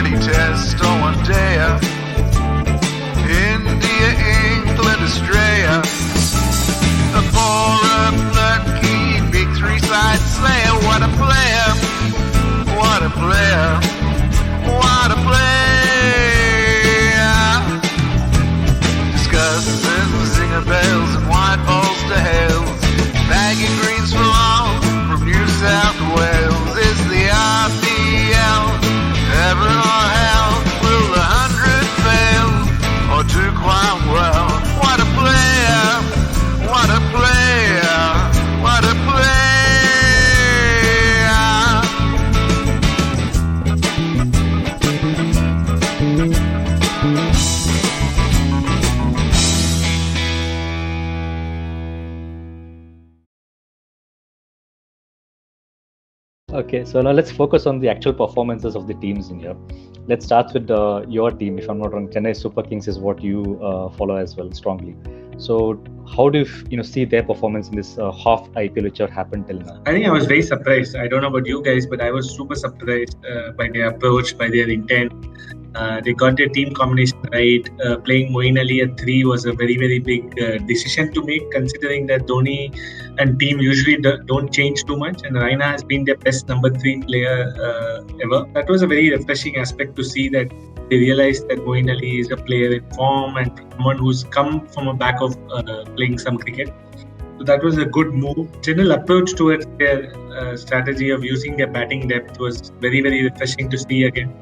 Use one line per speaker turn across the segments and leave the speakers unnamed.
T20 Test on one day. India, England, Australia. For a lucky big three-side slayer. What a player! What a player! What a player! Discussing zinger bells and white balls to hells. Bagging greens for long from New South Wales. Is the IPL heaven or hell? Will the 100 fail or do quite well? What a player! What a player! What a player!
Okay, so now let's focus on the actual performances of the teams in here. Let's start with your team. If I'm not wrong, Chennai Super Kings is what you follow as well strongly. So how do you see their performance in this half IPL which have happened till now?
I think I was very surprised. I don't know about you guys, but I was super surprised by their approach, by their intent. They got their team combination right. Playing Moeen Ali at 3 was a very, very big decision to make, considering that Dhoni and team usually don't change too much. And Raina has been their best number 3 player ever. That was a very refreshing aspect to see that they realized that Moeen Ali is a player in form and someone who's come from a back of playing some cricket. So that was a good move. General approach towards their strategy of using their batting depth was very, very refreshing to see again.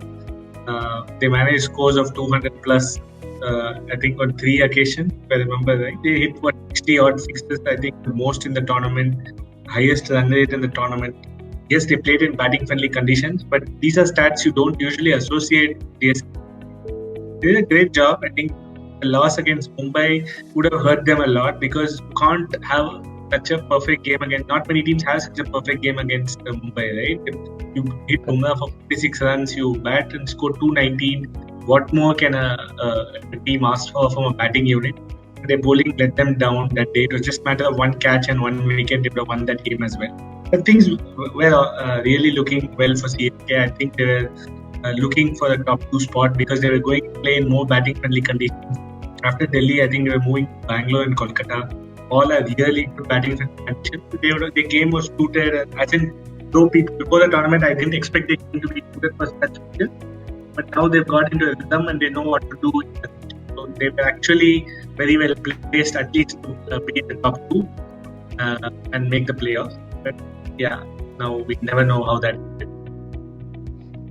They managed scores of 200 plus, I think on 3 occasions, if I remember right. They hit 60 odd sixes, I think the most in the tournament, highest run rate in the tournament. Yes, they played in batting friendly conditions, but these are stats you don't usually associate. Yes, they did a great job. I think the loss against Mumbai would have hurt them a lot because you can't have such a perfect game against. Not many teams have such a perfect game against Mumbai, right? If you hit Bumrah for 56 runs, you bat and score 219. What more can a team ask for from a batting unit? Their bowling let them down that day. It was just a matter of one catch and 1 wicket. They would have won that game as well. But things were really looking well for CSK. I think they were looking for a top 2 spot because they were going to play in more batting friendly conditions. After Delhi, I think they were moving to Bangalore and Kolkata. All are really good batting conditions. The game was suited. As in, though before the tournament, I didn't expect the game to be suited for such matches. But now they've got into a rhythm and they know what to do. So they were actually very well placed, at least to be in the top 2 and make the playoffs. But yeah, now we never know how that will.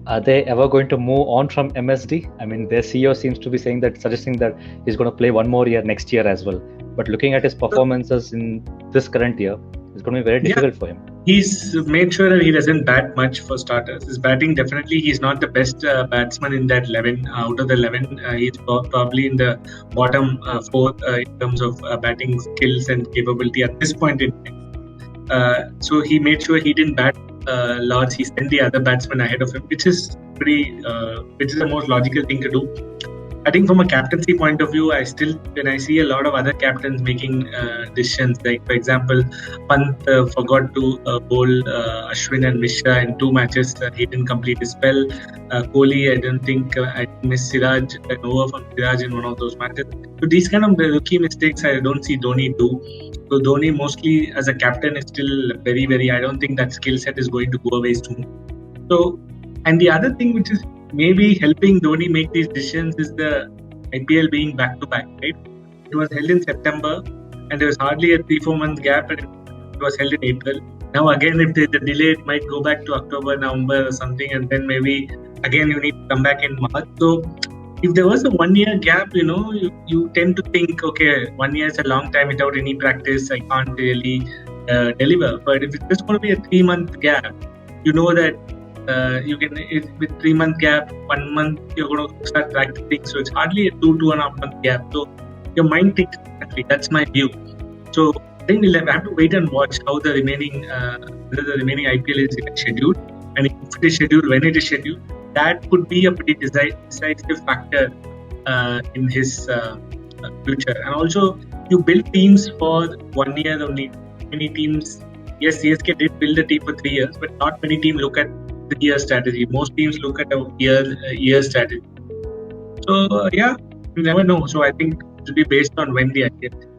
Are they ever going to move on from MSD? I mean, their CEO seems to be suggesting that he's going to play one more year next year as well. But looking at his performances in this current year, it's going to be very difficult for him.
He's made sure that he doesn't bat much for starters. His batting, definitely, he's not the best batsman in that 11. Out of the 11, he's probably in the bottom 4 in terms of batting skills and capability at this point in time. So he made sure he didn't bat lots. He sent the other batsmen ahead of him, which is the most logical thing to do. I think from a captaincy point of view, when I see a lot of other captains making decisions, like for example, Pant forgot to bowl Ashwin and Mishra in 2 matches. He didn't complete his spell. Kohli, I don't think I missed Siraj, an over from Siraj in one of those matches. So these kind of rookie mistakes I don't see Dhoni do. So Dhoni mostly as a captain is still very, very, I don't think that skill set is going to go away soon. So, and the other thing which is maybe helping Dhoni make these decisions is the IPL being back-to-back, right? It was held in September and there was hardly a 3-4 month gap and it was held in April. Now again, if there's a delay, it might go back to October, November or something, and then maybe again you need to come back in March. So if there was a 1 year gap, you tend to think, okay, 1 year is a long time without any practice, I can't really deliver. But if it's just going to be a 3 month gap, you know that you can, with 3 month gap, 1 month you're going to start practicing. So it's hardly a 2.5 month gap. So your mind thinks differently. That's my view. So I think we'll have to wait and watch how the remaining IPL is scheduled, and if it is scheduled, when it is scheduled. That could be a pretty decisive factor in his future. And also, you build teams for 1 year only. Many teams, yes, CSK did build a team for 3 years, but not many teams look at 3-year strategy. Most teams look at a year strategy. So yeah, you never know. So I think it will be based on when the IPL.